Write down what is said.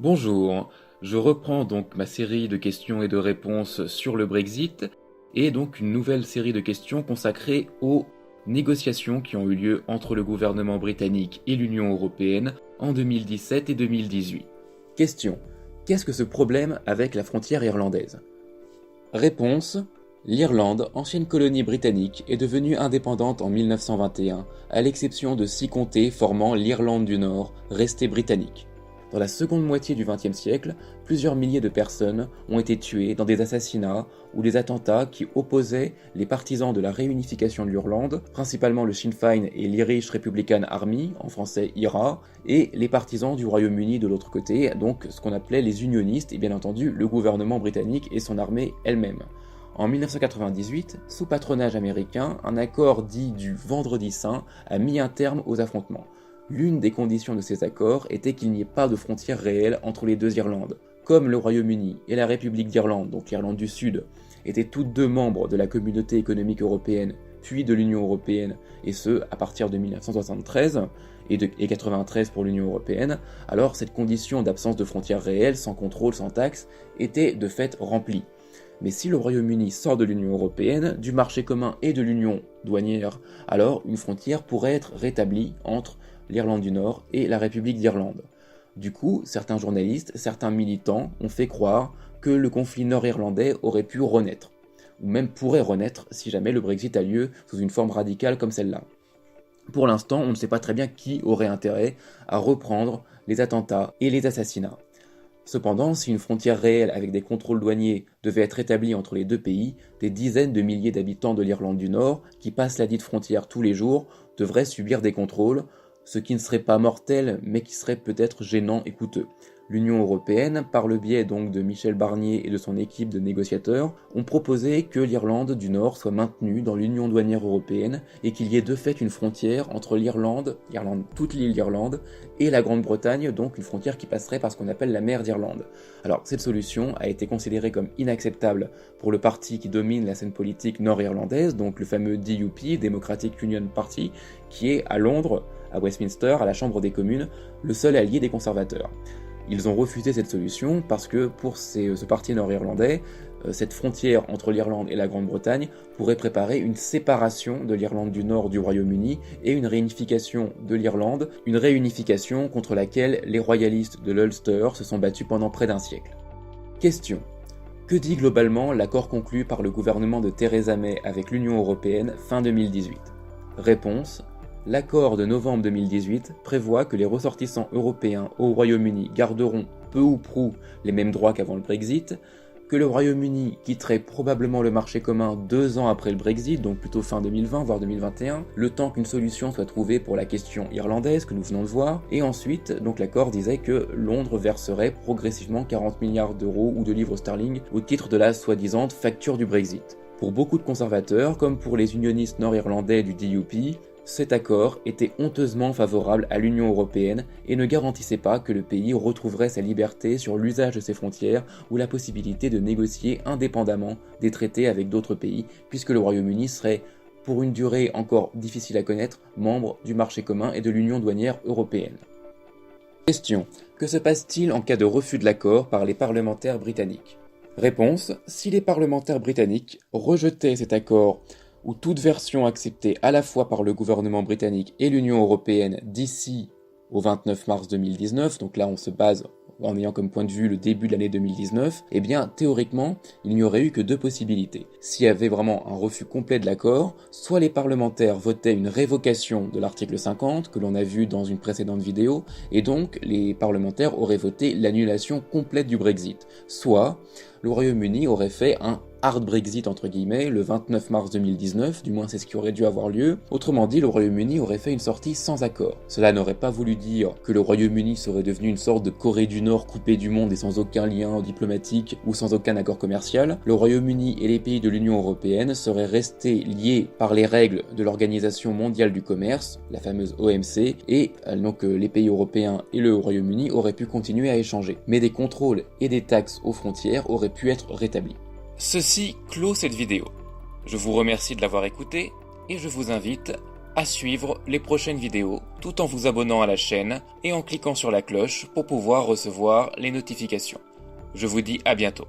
Bonjour, je reprends donc ma série de questions et de réponses sur le Brexit et donc une nouvelle série de questions consacrée aux négociations qui ont eu lieu entre le gouvernement britannique et l'Union européenne en 2017 et 2018. Question: qu'est-ce que ce problème avec la frontière irlandaise? Réponse: l'Irlande, ancienne colonie britannique, est devenue indépendante en 1921, à l'exception de 6 comtés formant l'Irlande du Nord, restée britannique. Dans la seconde moitié du XXe siècle, plusieurs milliers de personnes ont été tuées dans des assassinats ou des attentats qui opposaient les partisans de la réunification de l'Irlande, principalement le Sinn Féin et l'Irish Republican Army, en français IRA, et les partisans du Royaume-Uni de l'autre côté, donc ce qu'on appelait les unionistes et bien entendu le gouvernement britannique et son armée elle-même. En 1998, sous patronage américain, un accord dit du Vendredi Saint a mis un terme aux affrontements. L'une des conditions de ces accords était qu'il n'y ait pas de frontière réelle entre les deux Irlandes. Comme le Royaume-Uni et la République d'Irlande, donc l'Irlande du Sud, étaient toutes deux membres de la Communauté économique européenne, puis de l'Union européenne, et ce, à partir de 1973, et 93 pour l'Union européenne, alors cette condition d'absence de frontières réelles, sans contrôle, sans taxes, était de fait remplie. Mais si le Royaume-Uni sort de l'Union européenne, du marché commun et de l'Union douanière, alors une frontière pourrait être rétablie entre l'Irlande du Nord et la République d'Irlande. Du coup, certains journalistes, certains militants ont fait croire que le conflit nord-irlandais aurait pu renaître, ou même pourrait renaître si jamais le Brexit a lieu sous une forme radicale comme celle-là. Pour l'instant, on ne sait pas très bien qui aurait intérêt à reprendre les attentats et les assassinats. Cependant, si une frontière réelle avec des contrôles douaniers devait être établie entre les deux pays, des dizaines de milliers d'habitants de l'Irlande du Nord, qui passent la dite frontière tous les jours, devraient subir des contrôles, ce qui ne serait pas mortel, mais qui serait peut-être gênant et coûteux. L'Union européenne, par le biais donc de Michel Barnier et de son équipe de négociateurs, ont proposé que l'Irlande du Nord soit maintenue dans l'Union douanière européenne et qu'il y ait de fait une frontière entre l'Irlande, toute l'île d'Irlande, et la Grande-Bretagne, donc une frontière qui passerait par ce qu'on appelle la mer d'Irlande. Alors cette solution a été considérée comme inacceptable pour le parti qui domine la scène politique nord-irlandaise, donc le fameux DUP, Democratic Union Party, qui est à Londres, à Westminster, à la Chambre des communes, le seul allié des conservateurs. Ils ont refusé cette solution parce que pour ce parti nord-irlandais, cette frontière entre l'Irlande et la Grande-Bretagne pourrait préparer une séparation de l'Irlande du Nord du Royaume-Uni et une réunification de l'Irlande, une réunification contre laquelle les royalistes de l'Ulster se sont battus pendant près d'un siècle. Question: que dit globalement l'accord conclu par le gouvernement de Theresa May avec l'Union européenne fin 2018? Réponse: l'accord de novembre 2018 prévoit que les ressortissants européens au Royaume-Uni garderont peu ou prou les mêmes droits qu'avant le Brexit, que le Royaume-Uni quitterait probablement le marché commun 2 ans après le Brexit, donc plutôt fin 2020 voire 2021, le temps qu'une solution soit trouvée pour la question irlandaise que nous venons de voir, et ensuite donc l'accord disait que Londres verserait progressivement 40 milliards d'euros ou de livres sterling au titre de la soi-disant facture du Brexit. Pour beaucoup de conservateurs, comme pour les unionistes nord-irlandais du DUP, cet accord était honteusement favorable à l'Union européenne et ne garantissait pas que le pays retrouverait sa liberté sur l'usage de ses frontières ou la possibilité de négocier indépendamment des traités avec d'autres pays, puisque le Royaume-Uni serait, pour une durée encore difficile à connaître, membre du marché commun et de l'Union douanière européenne. Question: que se passe-t-il en cas de refus de l'accord par les parlementaires britanniques? Réponse: si les parlementaires britanniques rejetaient cet accord ou toute version acceptée à la fois par le gouvernement britannique et l'Union européenne d'ici au 29 mars 2019, donc là on se base en ayant comme point de vue le début de l'année 2019, eh bien théoriquement il n'y aurait eu que 2 possibilités. S'il y avait vraiment un refus complet de l'accord, soit les parlementaires votaient une révocation de l'article 50, que l'on a vu dans une précédente vidéo, et donc les parlementaires auraient voté l'annulation complète du Brexit, soit le Royaume-Uni aurait fait un hard Brexit entre guillemets le 29 mars 2019, du moins c'est ce qui aurait dû avoir lieu. Autrement dit, le Royaume-Uni aurait fait une sortie sans accord. Cela n'aurait pas voulu dire que le Royaume-Uni serait devenu une sorte de Corée du Nord coupée du monde et sans aucun lien diplomatique ou sans aucun accord commercial. Le Royaume-Uni et les pays de l'Union européenne seraient restés liés par les règles de l'Organisation mondiale du commerce, la fameuse OMC, et donc les pays européens et le Royaume-Uni auraient pu continuer à échanger. Mais des contrôles et des taxes aux frontières auraient pu être rétablis. Ceci clôt cette vidéo. Je vous remercie de l'avoir écoutée et je vous invite à suivre les prochaines vidéos tout en vous abonnant à la chaîne et en cliquant sur la cloche pour pouvoir recevoir les notifications. Je vous dis à bientôt.